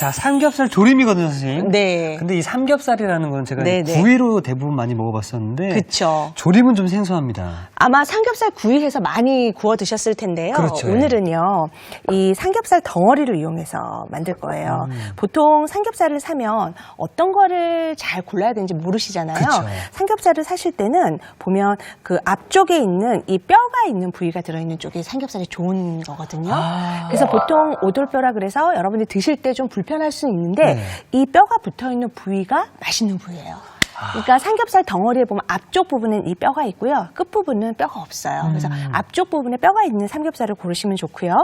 자, 삼겹살 조림이거든요, 선생님. 네. 근데 이 삼겹살이라는 건 제가 네, 네. 구이로 대부분 많이 먹어봤었는데. 그쵸. 조림은 좀 생소합니다. 아마 삼겹살 구이해서 많이 구워 드셨을 텐데요. 그렇죠. 오늘은요, 이 삼겹살 덩어리를 이용해서 만들 거예요. 보통 삼겹살을 사면 어떤 거를 잘 골라야 되는지 모르시잖아요. 그쵸. 삼겹살을 사실 때는 보면 그 앞쪽에 있는 이 뼈가 있는 부위가 들어있는 쪽이 삼겹살이 좋은 거거든요. 그래서 보통 오돌뼈라 그래서 여러분이 드실 때 좀 불편할 수는 있는데 네. 이 뼈가 붙어있는 부위가 맛있는 부위예요. 그러니까 삼겹살 덩어리에 보면 앞쪽 부분은 이 뼈가 있고요. 끝부분은 뼈가 없어요. 그래서 앞쪽 부분에 뼈가 있는 삼겹살을 고르시면 좋고요.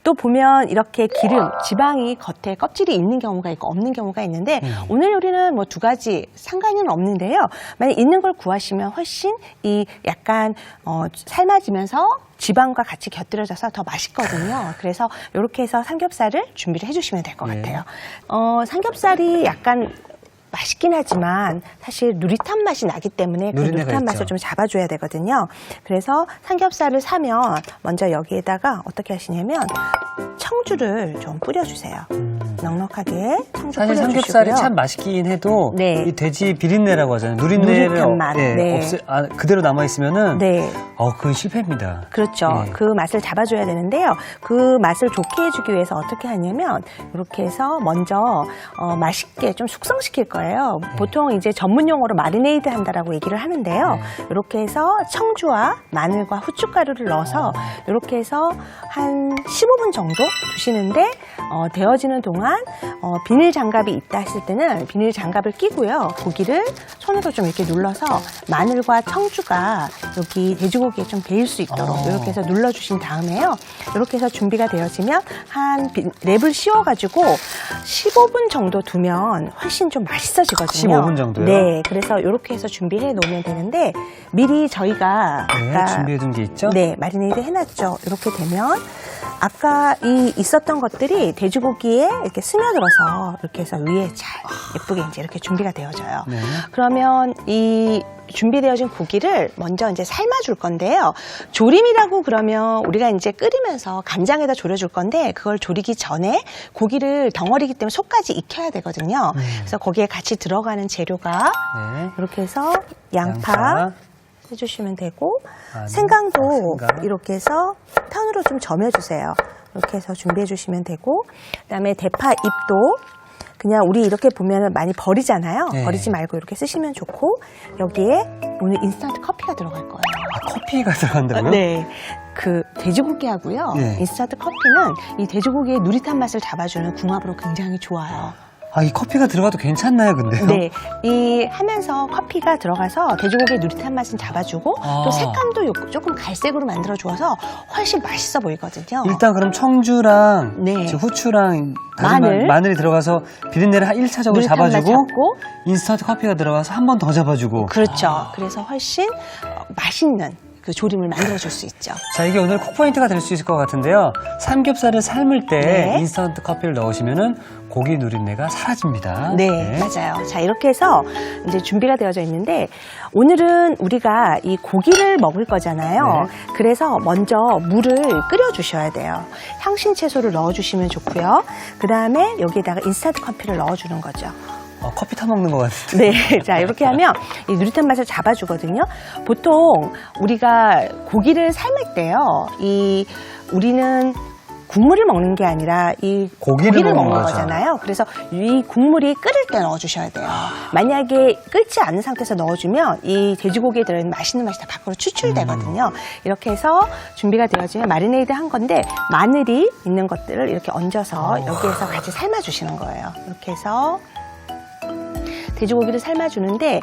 또 보면 이렇게 기름, 지방이 겉에 껍질이 있는 경우가 있고 없는 경우가 있는데 오늘 요리는 뭐 두 가지 상관은 없는데요. 만약 있는 걸 구하시면 훨씬 이 약간 삶아지면서 지방과 같이 곁들여져서 더 맛있거든요. 그래서 이렇게 해서 삼겹살을 준비를 해주시면 될 것 네. 같아요. 삼겹살이 약간 맛있긴 하지만 사실 누릿한 맛이 나기 때문에 그 누린내가 누릿한 맛을 있죠. 좀 잡아줘야 되거든요. 그래서 삼겹살을 사면 먼저 여기에다가 어떻게 하시냐면 청주를 좀 뿌려주세요. 넉넉하게 청주 사실 뿌려주시고요. 삼겹살이 참 맛있긴 해도 네. 이 돼지 비린내라고 하잖아요. 누린내를 누릿한 맛. 네. 그대로 남아있으면은 네. 그건 실패입니다. 그렇죠. 네. 그 맛을 잡아줘야 되는데요. 그 맛을 좋게 해주기 위해서 어떻게 하냐면 이렇게 해서 먼저 맛있게 좀 숙성시킬 거예요. 보통 이제 전문 용어로 마리네이드 한다라고 얘기를 하는데요. 이렇게 해서 청주와 마늘과 후춧가루를 넣어서 이렇게 해서 한 15분 정도 두시는데 데워지는 동안 비닐 장갑이 있다 했을 때는 비닐 장갑을 끼고요. 고기를 손으로 좀 이렇게 눌러서 마늘과 청주가 여기 돼지고기에 좀 배일 수 있도록 이렇게 해서 눌러주신 다음에요. 이렇게 해서 준비가 되어지면 한 랩을 씌워가지고 15분 정도 두면 훨씬 좀 맛있어지거든요. 15분 정도요? 네. 그래서 이렇게 해서 준비해 놓으면 되는데 미리 저희가 아까 준비해둔 게 있죠? 네, 마리네이드 해놨죠. 이렇게 되면 아까 이 있었던 것들이 돼지고기에 이렇게 스며들어서 이렇게 해서 위에 잘 예쁘게 이제 이렇게 준비가 되어져요. 네. 그러면 이 준비되어진 고기를 먼저 이제 삶아줄 건데요. 조림이라고 그러면 우리가 이제 끓이면서 간장에다 졸여줄 건데 그걸 조리기 전에 고기를 덩어리기 때문에 속까지 익혀야 되거든요. 그래서 거기에 같이 들어가는 재료가 네. 이렇게 해서 양파 해주시면 되고 생강도 생강. 이렇게 해서 편으로 좀 점여주세요. 이렇게 해서 준비해 주시면 되고 그다음에 대파 잎도 그냥 우리 이렇게 보면 많이 버리잖아요. 네. 버리지 말고 이렇게 쓰시면 좋고 여기에 오늘 인스턴트 커피가 들어갈 거예요. 커피가 들어간다고요? 네. 그 돼지고기하고요. 네. 인스턴트 커피는 이 돼지고기의 누릿한 맛을 잡아주는 궁합으로 굉장히 좋아요. 이 커피가 들어가도 괜찮나요, 근데요? 네, 이 하면서 커피가 들어가서 돼지고기의 누릿한 맛은 잡아주고 또 색감도 조금 갈색으로 만들어주어서 훨씬 맛있어 보이거든요. 일단 그럼 청주랑 네. 후추랑 마늘. 마늘이 들어가서 비린내를 1차적으로 누릿한 맛 잡아주고 잡고 인스턴트 커피가 들어가서 한 번 더 잡아주고. 그렇죠. 그래서 훨씬 맛있는 그 조림을 만들어줄 수 있죠. 자, 이게 오늘 콕포인트가 될 수 있을 것 같은데요. 삼겹살을 삶을 때 네. 인스턴트 커피를 넣으시면은 고기 누린내가 사라집니다. 네, 맞아요. 자, 이렇게 해서 이제 준비가 되어져 있는데 오늘은 우리가 이 고기를 먹을 거잖아요. 네. 그래서 먼저 물을 끓여주셔야 돼요. 향신 채소를 넣어주시면 좋고요. 그 다음에 여기에다가 인스턴트 커피를 넣어주는 거죠. 커피 타먹는 것 같은데. 네. 자, 이렇게 하면 이 누릿한 맛을 잡아주거든요. 보통 우리가 고기를 삶을 때요. 우리는 국물을 먹는 게 아니라 이 고기를 먹는 거잖아요. 그래서 이 국물이 끓을 때 넣어주셔야 돼요. 만약에 끓지 않은 상태에서 넣어주면 이 돼지고기에 들어있는 맛있는 맛이 다 밖으로 추출되거든요. 이렇게 해서 준비가 되어지면 마리네이드 한 건데 마늘이 있는 것들을 이렇게 얹어서 여기에서 같이 삶아주시는 거예요. 이렇게 해서 돼지고기를 삶아주는데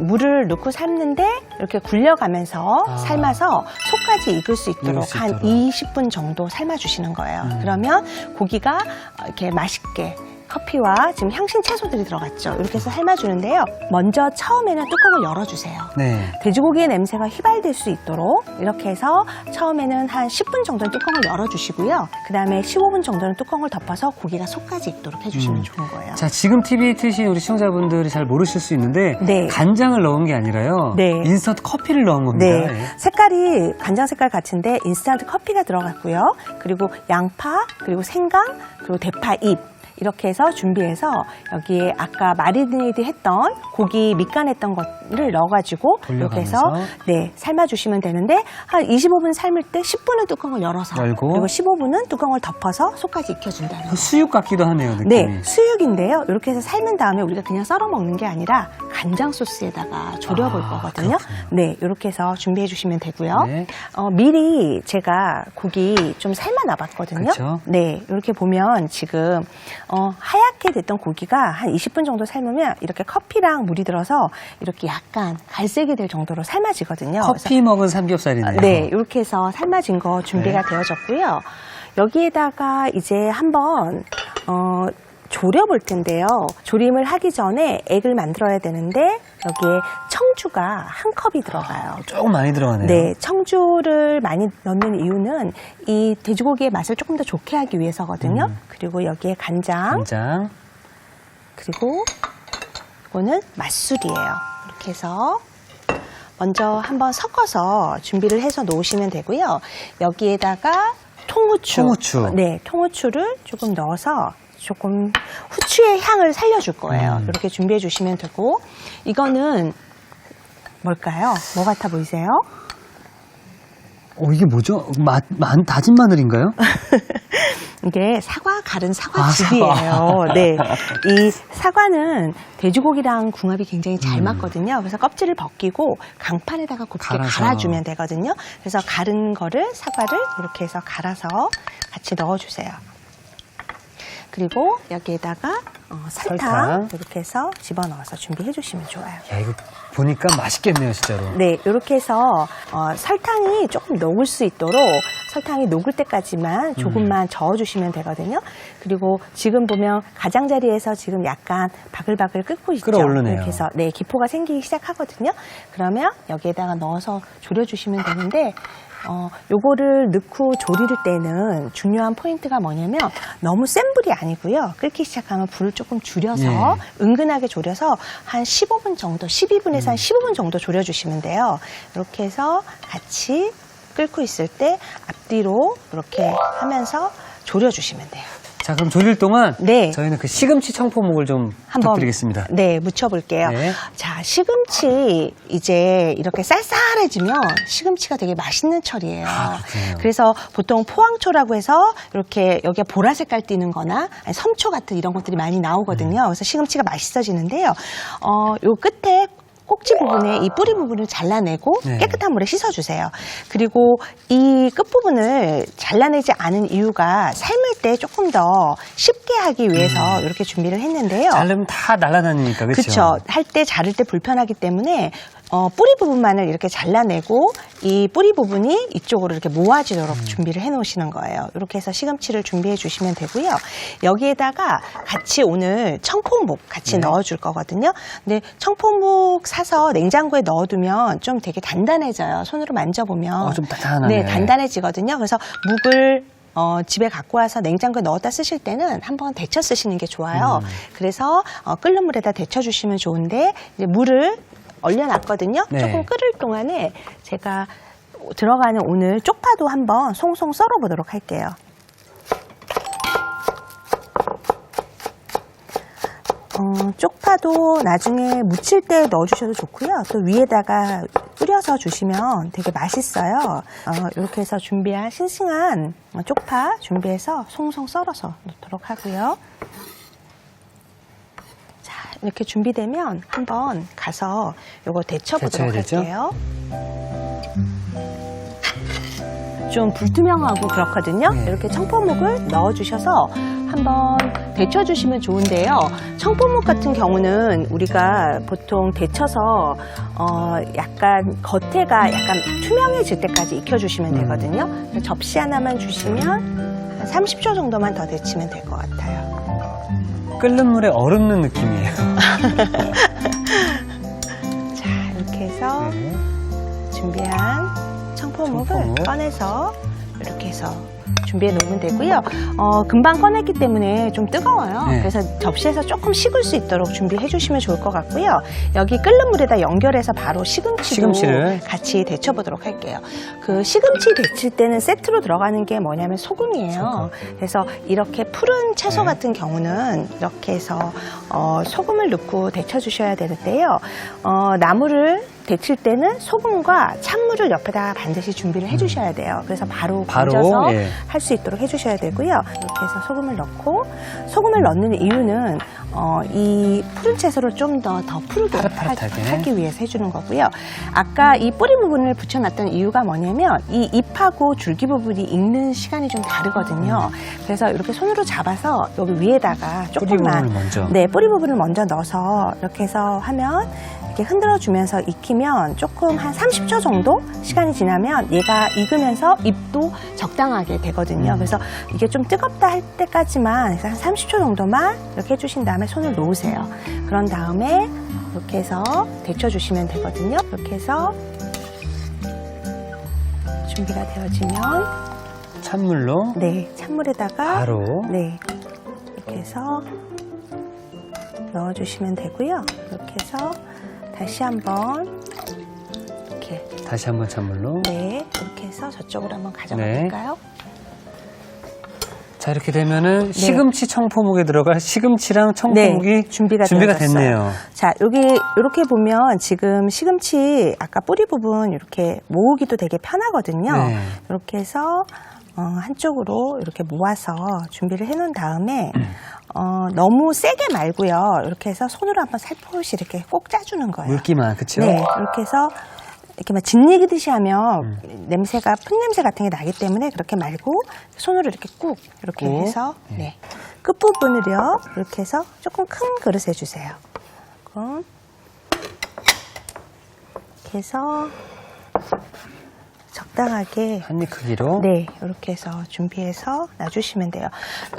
물을 넣고 삶는데 이렇게 굴려가면서 삶아서 속까지 익을 수 있도록 한 20분 정도 삶아주시는 거예요. 그러면 고기가 이렇게 맛있게 커피와 지금 향신 채소들이 들어갔죠. 이렇게 해서 삶아주는데요. 먼저 처음에는 뚜껑을 열어주세요. 네. 돼지고기의 냄새가 휘발될 수 있도록 이렇게 해서 처음에는 한 10분 정도는 뚜껑을 열어주시고요. 그 다음에 15분 정도는 뚜껑을 덮어서 고기가 속까지 익도록 해주시면 좋은 거예요. 자, 지금 TV 트신 우리 시청자분들이 잘 모르실 수 있는데 네. 간장을 넣은 게 아니라요. 네. 인스턴트 커피를 넣은 겁니다. 네. 예. 색깔이 간장 색깔 같은데 인스턴트 커피가 들어갔고요. 그리고 양파, 그리고 생강, 그리고 대파 잎 이렇게 해서 준비해서 여기에 아까 마리네이드 했던 고기 밑간했던 것을 넣어가지고 이렇게 해서 네, 삶아주시면 되는데 한 25분 삶을 때 10분은 뚜껑을 열어서 열고 그리고 15분은 뚜껑을 덮어서 속까지 익혀준다는 거예요. 수육 같기도 하네요, 느낌이. 네, 수육인데요. 이렇게 해서 삶은 다음에 우리가 그냥 썰어 먹는 게 아니라 간장 소스에다가 졸여볼 거거든요. 그렇군요. 네, 이렇게 해서 준비해 주시면 되고요. 네. 미리 제가 고기 좀 삶아놔봤거든요. 그쵸? 네, 이렇게 보면 지금 하얗게 됐던 고기가 한 20분 정도 삶으면 이렇게 커피랑 물이 들어서 이렇게 약간 갈색이 될 정도로 삶아지거든요. 커피 먹은 삼겹살이네요. 네, 이렇게 해서 삶아진 거 준비가 네. 되어졌고요. 여기에다가 이제 한번 졸여볼 텐데요. 조림을 하기 전에 액을 만들어야 되는데 여기에 청주가 한 컵이 들어가요. 조금 많이 들어가네요. 네, 청주를 많이 넣는 이유는 이 돼지고기의 맛을 조금 더 좋게 하기 위해서거든요. 그리고 여기에 간장, 그리고 이거는 맛술이에요. 이렇게 해서 먼저 한번 섞어서 준비를 해서 놓으시면 되고요. 여기에다가 통후추. 네, 통후추를 조금 넣어서 조금 후추의 향을 살려줄 거예요. 이렇게 준비해 주시면 되고, 이거는 뭘까요? 뭐 같아 보이세요? 이게 뭐죠? 다진 마늘인가요? 이게 갈은 사과즙이에요. 네. 이 사과는 돼지고기랑 궁합이 굉장히 잘 맞거든요. 그래서 껍질을 벗기고 강판에다가 곱게 갈아주면 되거든요. 그래서 갈은 거를, 사과를 이렇게 해서 갈아서 같이 넣어주세요. 그리고 여기에다가 설탕 이렇게 해서 집어넣어서 준비해 주시면 좋아요. 야, 이거 보니까 맛있겠네요, 진짜로. 네, 이렇게 해서 설탕이 조금 녹을 수 있도록 설탕이 녹을 때까지만 조금만 저어주시면 되거든요. 그리고 지금 보면 가장자리에서 지금 약간 바글바글 끓고 있죠. 끓어오르네요. 이렇게 해서 네, 기포가 생기기 시작하거든요. 그러면 여기에다가 넣어서 졸여주시면 되는데 요거를 넣고 조릴 때는 중요한 포인트가 뭐냐면 너무 센 불이 아니고요. 끓기 시작하면 불을 조금 줄여서 은근하게 졸여서 한 15분 정도, 12분에서 한 15분 정도 졸여주시면 돼요. 이렇게 해서 같이 끓고 있을 때 앞뒤로 이렇게 하면서 졸여주시면 돼요. 자, 그럼 졸일 동안 네. 저희는 그 시금치 청포묵을 좀 부탁드리겠습니다. 네, 무쳐볼게요. 네. 자, 시금치 이제 이렇게 쌀쌀해지면 시금치가 되게 맛있는 철이에요. 그렇군요. 그래서 보통 포항초라고 해서 이렇게 여기에 보라색깔 띄는 거나 아니 섬초 같은 이런 것들이 많이 나오거든요. 그래서 시금치가 맛있어지는데요. 요 끝에 꼭지 부분에 이 뿌리 부분을 잘라내고 깨끗한 물에 씻어주세요. 그리고 이 끝부분을 잘라내지 않은 이유가 삶을 때 조금 더 쉽게 하기 위해서 이렇게 준비를 했는데요. 자르면 다 날아다니니까, 그렇죠? 그렇죠. 할 때 자를 때 불편하기 때문에 뿌리 부분만을 이렇게 잘라내고 이 뿌리 부분이 이쪽으로 이렇게 모아지도록 준비를 해 놓으시는 거예요. 이렇게 해서 시금치를 준비해 주시면 되고요. 여기에다가 같이 오늘 청포묵 같이 넣어 줄 거거든요. 근데 청포묵 사서 냉장고에 넣어두면 좀 되게 단단해져요. 손으로 만져보면. 좀 단단하네. 네, 단단해지거든요. 그래서 묵을 집에 갖고 와서 냉장고에 넣었다 쓰실 때는 한번 데쳐 쓰시는 게 좋아요. 그래서 끓는 물에다 데쳐 주시면 좋은데 이제 물을 얼려놨거든요. 네. 조금 끓을 동안에 제가 들어가는 오늘 쪽파도 한번 송송 썰어보도록 할게요. 쪽파도 나중에 무칠 때 넣어주셔도 좋고요. 또 위에다가 뿌려서 주시면 되게 맛있어요. 이렇게 해서 준비한 싱싱한 쪽파 준비해서 송송 썰어서 넣도록 하고요. 자, 이렇게 준비되면 한번 가서 이거 데쳐보도록 할게요. 좀 불투명하고 그렇거든요. 이렇게 청포묵을 넣어주셔서 한번 데쳐주시면 좋은데요. 청포묵 같은 경우는 우리가 보통 데쳐서 약간 겉에가 약간 투명해질 때까지 익혀주시면 되거든요. 접시 하나만 주시면 한 30초 정도만 더 데치면 될 것 같아요. 끓는 물에 얼음 넣는 느낌이에요. 자, 이렇게 해서 준비한 청포묵을 꺼내서 이렇게 해서 준비해 놓으면 되고요. 금방 꺼냈기 때문에 좀 뜨거워요. 네. 그래서 접시에서 조금 식을 수 있도록 준비해 주시면 좋을 것 같고요. 여기 끓는 물에다 연결해서 바로 시금치를 같이 데쳐보도록 할게요. 그 시금치 데칠 때는 세트로 들어가는 게 뭐냐면 소금이에요. 그래서 이렇게 푸른 채소 네. 같은 경우는 이렇게 해서 소금을 넣고 데쳐주셔야 되는데요. 나물을 데칠 때는 소금과 찬물을 옆에다 반드시 준비를 해주셔야 돼요. 그래서 바로 건져서 예. 할 수 있도록 해주셔야 되고요. 이렇게 해서 소금을 넣고, 소금을 넣는 이유는 이 푸른 채소를 좀 더 푸르게 파릇파릇하게. 하기 위해서 해주는 거고요. 아까 이 뿌리 부분을 붙여놨던 이유가 뭐냐면 이 잎하고 줄기 부분이 익는 시간이 좀 다르거든요. 그래서 이렇게 손으로 잡아서 여기 위에다가 뿌리 조금만 부분을 먼저. 네, 뿌리 부분을 먼저 넣어서 이렇게 해서 하면 이렇게 흔들어 주면서 익히면 조금 한 30초 정도 시간이 지나면 얘가 익으면서 잎도 적당하게 되거든요. 그래서 이게 좀 뜨겁다 할 때까지만 한 30초 정도만 이렇게 해주신 다음에 손을 놓으세요. 그런 다음에 이렇게 해서 데쳐주시면 되거든요. 이렇게 해서 준비가 되어지면 찬물로 네, 찬물에다가 바로 네, 이렇게 해서 넣어주시면 되고요. 이렇게 해서 다시 한번 이렇게 다시 한번 찬물로. 네, 이렇게 해서 저쪽으로 한번 가져가 네. 볼까요? 자, 이렇게 되면은 시금치 청포묵에 들어갈 시금치랑 청포묵이 네, 준비가 되어졌어요. 됐네요. 자, 여기 이렇게 보면 지금 시금치 아까 뿌리 부분 이렇게 모으기도 되게 편하거든요. 네. 이렇게 해서 한쪽으로 이렇게 모아서 준비를 해놓은 다음에 너무 세게 말고요. 이렇게 해서 손으로 한번 살포시 이렇게 꼭 짜주는 거예요. 물기만, 그쵸? 네, 이렇게 해서 이렇게 막 짓이기듯이 하면 냄새가 풋냄새 같은 게 나기 때문에 그렇게 말고 손으로 이렇게 꾹 이렇게 꾹. 해서 네. 끝부분을요 이렇게 해서 조금 큰 그릇에 주세요. 조금 이렇게 해서 적당하게 한입 크기로. 네, 이렇게 해서 준비해서 놔주시면 돼요.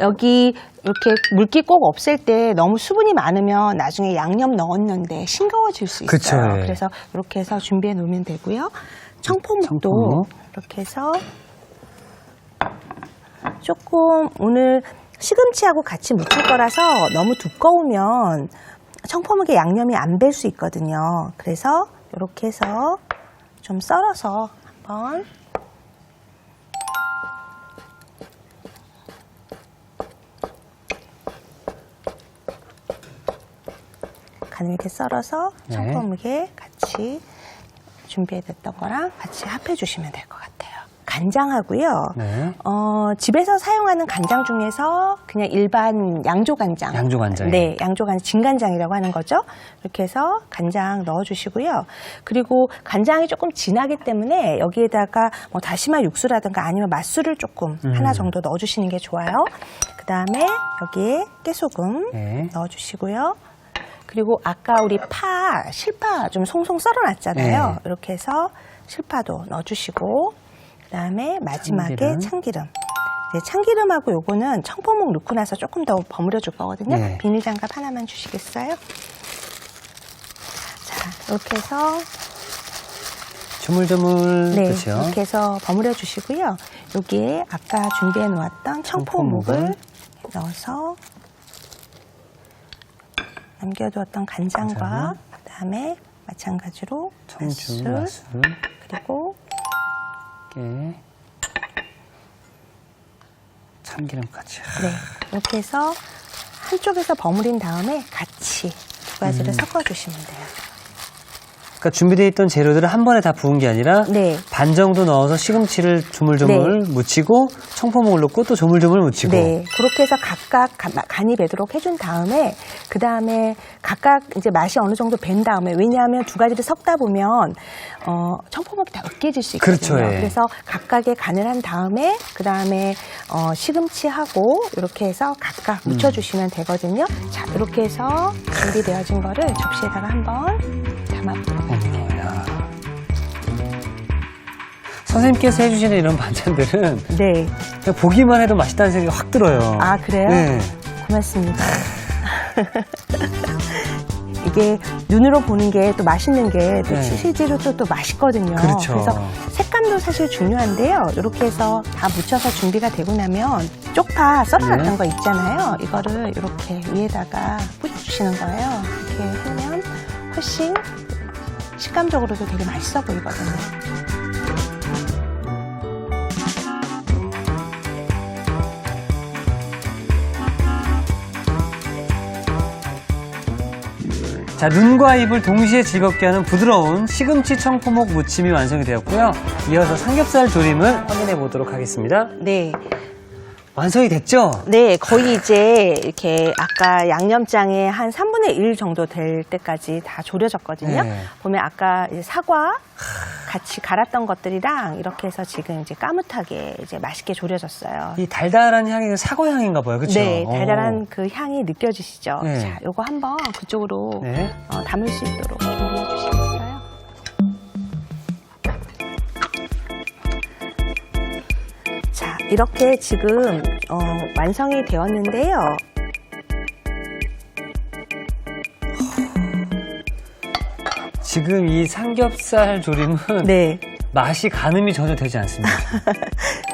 여기 이렇게 물기 꼭 없앨 때 너무 수분이 많으면 나중에 양념 넣었는데 싱거워질 수 있어요. 그쵸, 예. 그래서 이렇게 해서 준비해 놓으면 되고요. 청포묵도 청포묵. 이렇게 해서 조금 오늘 시금치하고 같이 무칠 거라서 너무 두꺼우면 청포묵에 양념이 안 배 수 있거든요. 그래서 이렇게 해서 좀 썰어서 한번 가늘게 썰어서 네. 청포묵에 같이 준비해뒀던 거랑 같이 합해 주시면 될 것 같아요. 간장하고요. 네. 집에서 사용하는 간장 중에서 그냥 일반 양조간장. 양조간장. 네, 양조간장, 진간장이라고 하는 거죠. 이렇게 해서 간장 넣어주시고요. 그리고 간장이 조금 진하기 때문에 여기에다가 뭐 다시마 육수라든가 아니면 맛술을 조금 하나 정도 넣어주시는 게 좋아요. 그 다음에 여기에 깨소금 네. 넣어주시고요. 그리고 아까 우리 실파 좀 송송 썰어놨잖아요. 네. 이렇게 해서 실파도 넣어주시고 그 다음에 마지막에 참기름. 네, 참기름하고 요거는 청포묵 넣고 나서 조금 더 버무려 줄 거거든요. 네. 비닐장갑 하나만 주시겠어요? 자, 이렇게 해서 조물조물. 네, 그렇죠. 이렇게 해서 버무려 주시고요. 여기에 아까 준비해 놓았던 청포묵을 넣어서 남겨두었던 간장과 그다음에 마찬가지로 청주, 맛술, 맛술, 그리고 깨, 참기름까지. 네, 이렇게 해서 한쪽에서 버무린 다음에 같이 두 가지를 섞어주시면 돼요. 그러니까 준비되어 있던 재료들을 한 번에 다 부은 게 아니라 네. 반 정도 넣어서 시금치를 조물조물 묻히고 청포묵을 넣고 또 조물조물 묻히고. 네, 그렇게 해서 각각 간이 배도록 해준 다음에 그 다음에 각각 이제 맛이 어느 정도 밴 다음에 왜냐하면 두 가지를 섞다 보면 청포묵이 다 으깨질 수 있거든요. 그렇죠, 예. 그래서 각각의 간을 한 다음에 그 다음에 시금치하고 이렇게 해서 각각 묻혀주시면 되거든요. 자, 이렇게 해서 준비되어진 거를 접시에다가 한번 담아보도록 할게요. 어머나. 선생님께서 해주시는 이런 반찬들은 네. 그냥 보기만 해도 맛있다는 생각이 확 들어요. 아, 그래요? 네. 고맙습니다. 이게 눈으로 보는 게 또 맛있는 게 또 네. 실제로 또 맛있거든요. 그렇죠. 그래서 색감도 사실 중요한데요. 이렇게 해서 다 묻혀서 준비가 되고 나면 쪽파 썰어놨던 네. 거 있잖아요. 이거를 이렇게 위에다가 뿌려주시는 거예요. 이렇게 하면 훨씬 식감적으로도 되게 맛있어 보이거든요. 자, 눈과 입을 동시에 즐겁게 하는 부드러운 시금치 청포목 무침이 완성이 되었고요. 이어서 삼겹살 조림을 확인해 보도록 하겠습니다. 네. 완성이 됐죠? 네, 거의 이제 이렇게 아까 양념장에 한 3분의 1 정도 될 때까지 다 졸여졌거든요. 네. 보면 아까 이제 사과 같이 갈았던 것들이랑 이렇게 해서 지금 이제 까뭇하게 이제 맛있게 졸여졌어요. 이 달달한 향이 사과 향인가 봐요. 그렇죠? 네, 달달한 그 향이 느껴지시죠? 네. 자, 요거 한번 그쪽으로 네. 담을 수 있도록 준비해 주시겠어요? 자, 이렇게 지금 완성이 되었는데요. 지금 이 삼겹살 조림은 네, 맛이 가늠이 전혀 되지 않습니다.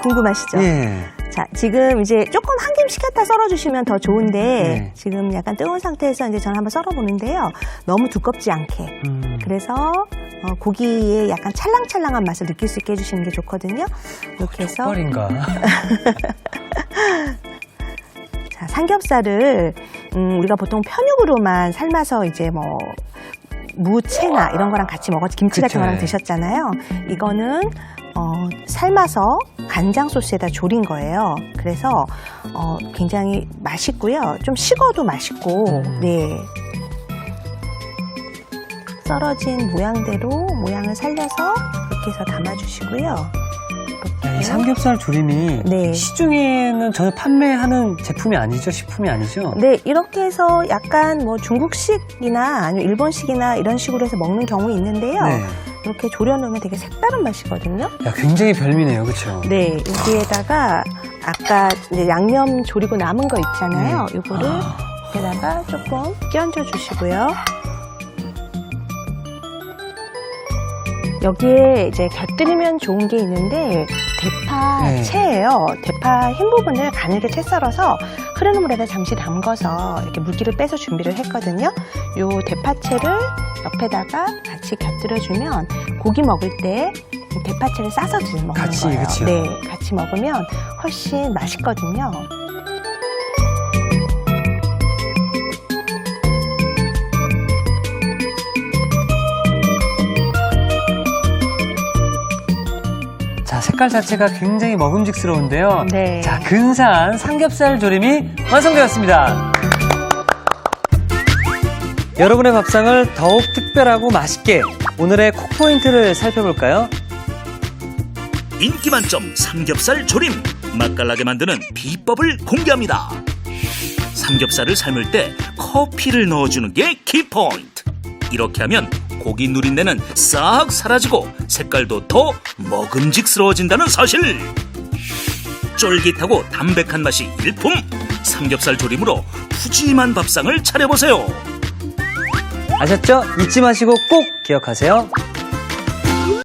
궁금하시죠? 예. 자, 지금 이제 조금 한 김 식혔다 썰어주시면 더 좋은데, 네. 지금 약간 뜨거운 상태에서 이제 저는 한번 썰어보는데요. 너무 두껍지 않게. 그래서 고기의 약간 찰랑찰랑한 맛을 느낄 수 있게 해주시는 게 좋거든요. 이렇게 해서. 뻘인가? 자, 삼겹살을, 우리가 보통 편육으로만 삶아서 이제 뭐, 무채나 이런 거랑 같이 먹어서 김치 그쵸, 같은 거랑 예. 드셨잖아요. 이거는 삶아서 간장 소스에다 졸인 거예요. 그래서 굉장히 맛있고요. 좀 식어도 맛있고, 네. 썰어진 모양대로 모양을 살려서 이렇게 해서 담아주시고요. 이렇게. 이 삼겹살 조림이 네. 시중에는 전혀 판매하는 제품이 아니죠? 식품이 아니죠? 네, 이렇게 해서 약간 뭐 중국식이나 아니면 일본식이나 이런 식으로 해서 먹는 경우 있는데요. 네. 이렇게 졸여놓으면 되게 색다른 맛이거든요. 야, 굉장히 별미네요. 그렇죠? 네, 여기에다가 아까 이제 양념 졸이고 남은 거 있잖아요. 네. 이거를 여기다가 조금 끼얹어 주시고요. 여기에 이제 곁들이면 좋은 게 있는데 대파채예요. 대파 흰 부분을 가늘게 채 썰어서 흐르는 물에다 잠시 담궈서 이렇게 물기를 빼서 준비를 했거든요. 요 대파채를 옆에다가 같이 곁들여주면 고기 먹을 때 이 대파채를 싸서 먹는 같이, 거예요. 그쵸? 네, 같이 먹으면 훨씬 맛있거든요. 자, 색깔 자체가 굉장히 먹음직스러운데요. 네. 자, 근사한 삼겹살 조림이 완성되었습니다. 여러분의 밥상을 더욱 특별하고 맛있게 오늘의 콕포인트를 살펴볼까요? 인기 만점 삼겹살 조림 맛깔나게 만드는 비법을 공개합니다. 삼겹살을 삶을 때 커피를 넣어주는 게 키포인트. 이렇게 하면 고기 누린내는 싹 사라지고 색깔도 더 먹음직스러워진다는 사실. 쫄깃하고 담백한 맛이 일품 삼겹살 조림으로 푸짐한 밥상을 차려보세요. 아셨죠? 잊지 마시고 꼭 기억하세요.